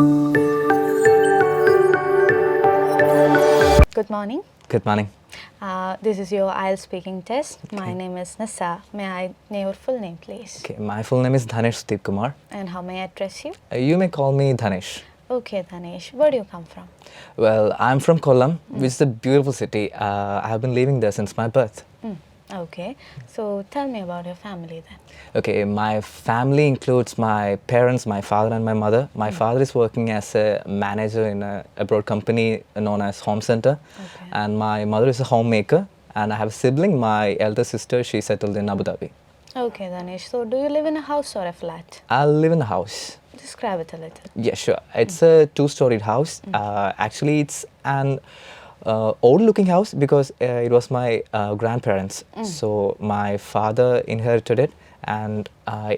Good morning. Good morning. This is your IELTS speaking test. My name is Nissa. May I know your full name, please? Okay, my full name is Dhanesh Sudeep Kumar. And how may I address you? You may call me Dhanesh. Okay, Dhanesh. Where do you come from? Well, I'm from Kollam, which is a beautiful city. I have been living there since my birth. Okay. So tell me about your family then. Okay, my family includes my parents, my father and my mother. My father is working as a manager in a abroad company known as Home Center. Okay. And my mother is a homemaker. And I have a sibling, my elder sister, she settled in Abu Dhabi. Okay, Dhanesh. So do you live in a house or a flat? I live in a house. Describe it a little. Yeah, sure. It's a two-storied house. Actually, it's an old-looking house because it was my grandparents. So my father inherited it, and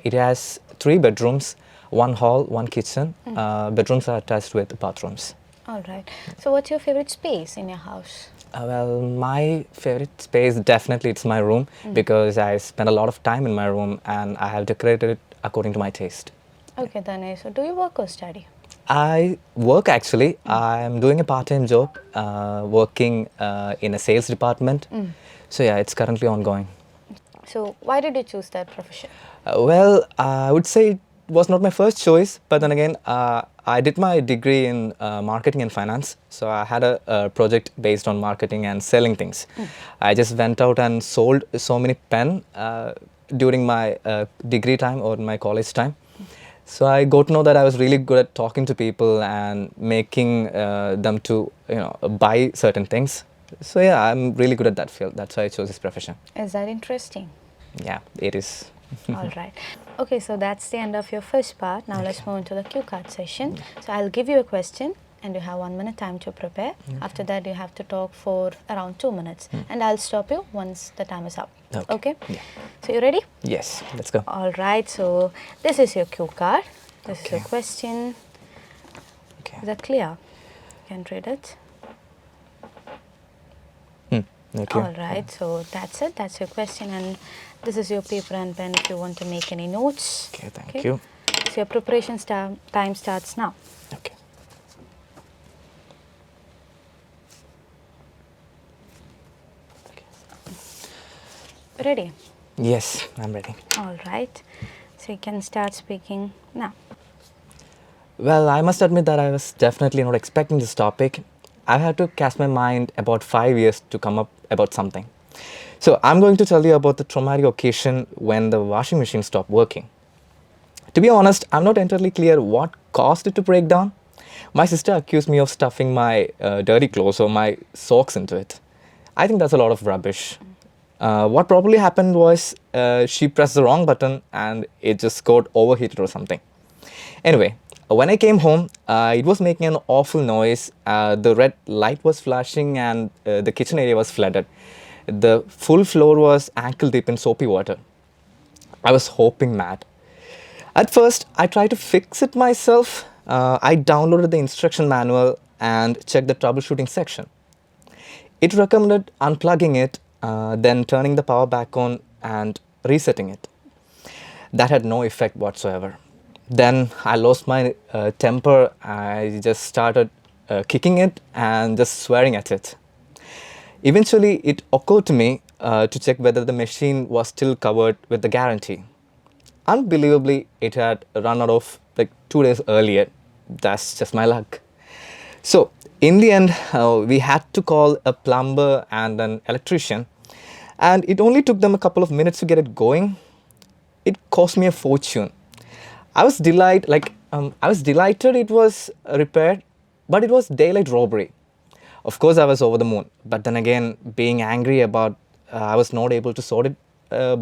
it has 3 bedrooms, 1 hall, 1 kitchen. Bedrooms are attached with bathrooms. All right. So what's your favorite space in your house? Well, my favorite space definitely it's my room because I spend a lot of time in my room and I have decorated it according to my taste. Okay, Dhanesh. So do you work or study? I work actually. I'm doing a part-time job, working in a sales department. So yeah, it's currently ongoing. So why did you choose that profession? Well, I would say it was not my first choice, but then again, I did my degree in marketing and finance. So I had a project based on marketing and selling things. I just went out and sold so many pen during my degree time or my college time. So I got to know that I was really good at talking to people and making them to buy certain things. So yeah, I'm really good at that field. That's why I chose this profession. Is that interesting? Yeah, it is. All right. Okay, so that's the end of your first part. Now let's move into the cue card session. So I'll give you a question and you have 1 minute time to prepare. After that, you have to talk for around 2 minutes and I'll stop you once the time is up. Okay? Yeah. So you ready? Yes, let's go. All right. So this is your cue card. This is your question. Okay. Is that clear? You can read it. Okay. All right. So that's it. That's your question and this is your paper and pen if you want to make any notes. Okay, thank you. So your preparation time starts now. Okay. Ready? Yes, I'm ready. All right. So you can start speaking now. Well, I must admit that I was definitely not expecting this topic. I had to cast my mind about 5 years to come up about something. So I'm going to tell you about the traumatic occasion when the washing machine stopped working. To be honest, I'm not entirely clear what caused it to break down. My sister accused me of stuffing my dirty clothes or my socks into it. I think that's a lot of rubbish. What probably happened was she pressed the wrong button and it just got overheated or something. Anyway, when I came home, it was making an awful noise. The red light was flashing and the kitchen area was flooded. The full floor was ankle deep in soapy water. I was hoping mad. At first, I tried to fix it myself. I downloaded the instruction manual and checked the troubleshooting section. It recommended unplugging it, then turning the power back on and resetting it. That had no effect whatsoever. Then I lost my temper. I just started kicking it and just swearing at it. Eventually, it occurred to me to check whether the machine was still covered with the guarantee. Unbelievably, it had run out of like 2 days earlier. That's just my luck. So, in the end, we had to call a plumber and an electrician, and it only took them a couple of minutes to get it going. It cost me a fortune. I was delighted it was repaired, but it was daylight robbery. Of course, I was over the moon, but then again, being angry about I was not able to sort it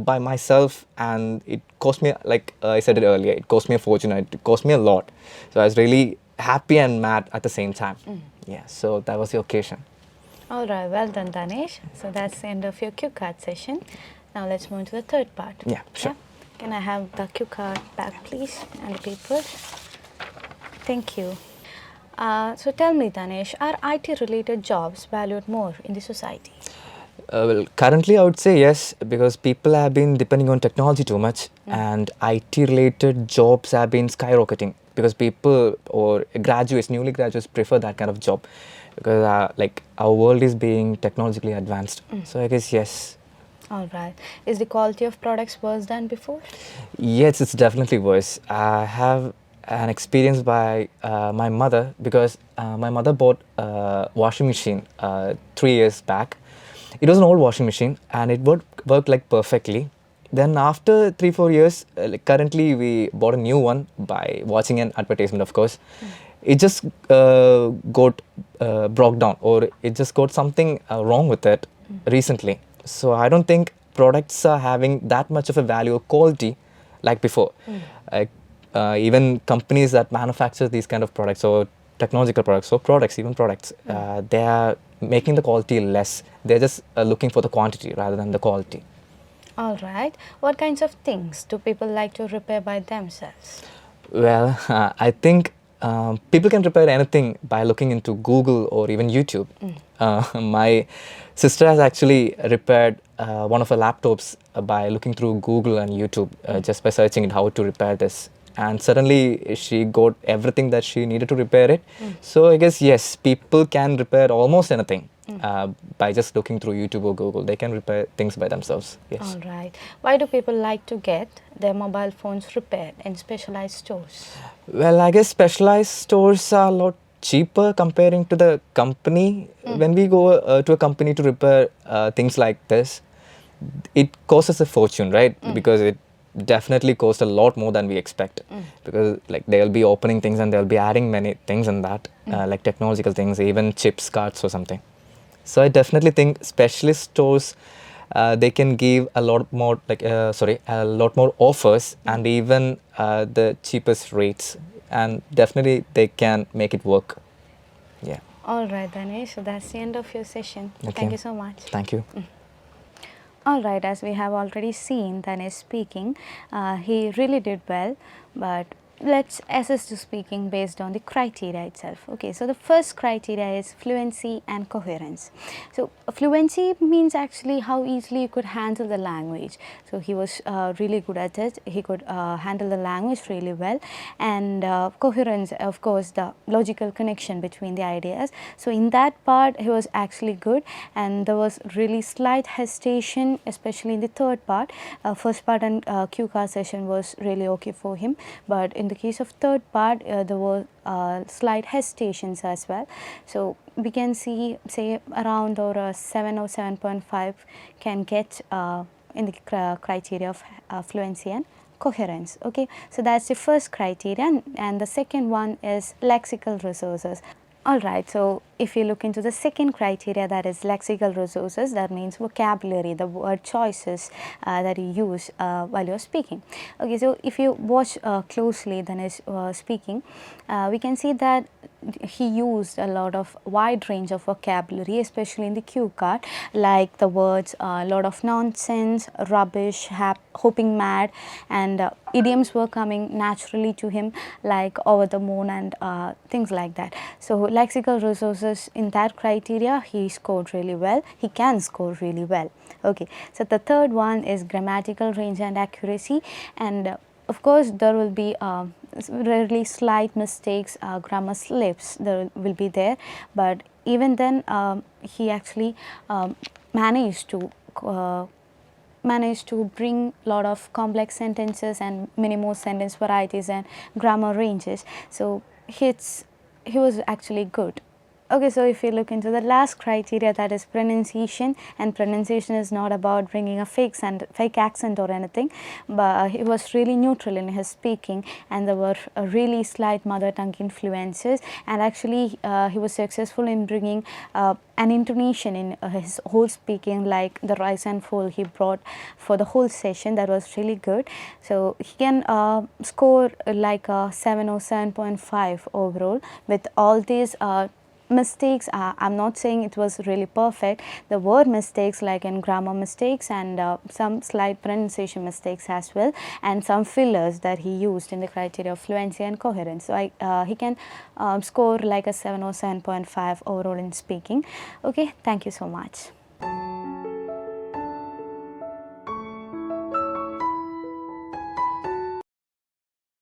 by myself, and it cost me, like I said it earlier, it cost me a fortune. It cost me a lot. So I was really happy and mad at the same time. Yeah, so that was the occasion. All right. Well done, Dhanesh. So that's the end of your cue card session. Now let's move to the third part. Yeah, sure. Can I have the cue card back, please, and the papers? Thank you. So tell me, Dhanesh, are IT-related jobs valued more in the society? Well, currently I would say yes, because people have been depending on technology too much and IT-related jobs have been skyrocketing because people or graduates, newly graduates prefer that kind of job because like our world is being technologically advanced. So I guess yes. All right. Is the quality of products worse than before? Yes, it's definitely worse. I have an experience by my mother because my mother bought a washing machine 3 years back. It was an old washing machine and it worked like perfectly. Then after 3-4 years, like currently we bought a new one by watching an advertisement, of course. It just got broke down, or it just got something wrong with it recently. So I don't think products are having that much of a value or quality like before. Like even companies that manufacture these kind of products or technological products or products, even products, they are making the quality less. They're just looking for the quantity rather than the quality. All right. What kinds of things do people like to repair by themselves? Well, I think people can repair anything by looking into Google or even YouTube. My sister has actually repaired one of her laptops by looking through Google and YouTube, just by searching it how to repair this. And suddenly she got everything that she needed to repair it. So I guess yes, people can repair almost anything by just looking through YouTube or Google. They can repair things by themselves. Yes. All right. Why do people like to get their mobile phones repaired in specialized stores? Well, I guess specialized stores are a lot cheaper comparing to the company. When we go to a company to repair things like this, it costs us a fortune, right? Because it definitely costs a lot more than we expect. Because like they'll be opening things and they'll be adding many things in that, like technological things, even chips, cards or something. So I definitely think specialist stores they can give a lot more a lot more offers and even the cheapest rates, and definitely they can make it work. Yeah. All right, Danesh. So that's the end of your session. Okay. Thank you so much. Thank you. All right, as we have already seen Danesh speaking, he really did well, but let's assess the speaking based on the criteria itself. Okay, so the first criteria is fluency and coherence. So fluency means actually how easily you could handle the language. So he was really good at it. He could handle the language really well, and coherence, of course, the logical connection between the ideas. So in that part he was actually good, and there was really slight hesitation, especially in the third part. First part and cue card session was really okay for him, but in the case of third part there were slight hesitations as well. So we can see, say, around or 7 or 7.5 can get in the criteria of fluency and coherence. Okay, so that's the first criterion, and the second one is lexical resources. All right, so if you look into the second criteria, that is lexical resources, that means vocabulary, the word choices that you use while you're speaking. Okay, so if you watch closely Danesh speaking, we can see that he used a lot of wide range of vocabulary, especially in the cue card, like the words lot of nonsense, rubbish, hoping mad, and idioms were coming naturally to him, like over the moon and things like that. So lexical resources, in that criteria he scored really well. He can score really well. Okay, so the third one is grammatical range and accuracy, and of course there will be rarely slight mistakes, grammar slips there will be there, but even then he actually managed to bring a lot of complex sentences and many more sentence varieties and grammar ranges. So he was actually good. Okay, so if you look into the last criteria, that is pronunciation, and pronunciation is not about bringing a fake accent or anything, but he was really neutral in his speaking, and there were really slight mother tongue influences, and actually he was successful in bringing an intonation in his whole speaking, like the rise and fall he brought for the whole session. That was really good. So he can score like a 7 or 7.5 overall with all these mistakes. I'm not saying it was really perfect. There were mistakes like in grammar mistakes and some slight pronunciation mistakes as well, and some fillers that he used in the criteria of fluency and coherence. So he can score like a 7 or 7.5 overall in speaking. Okay, thank you so much.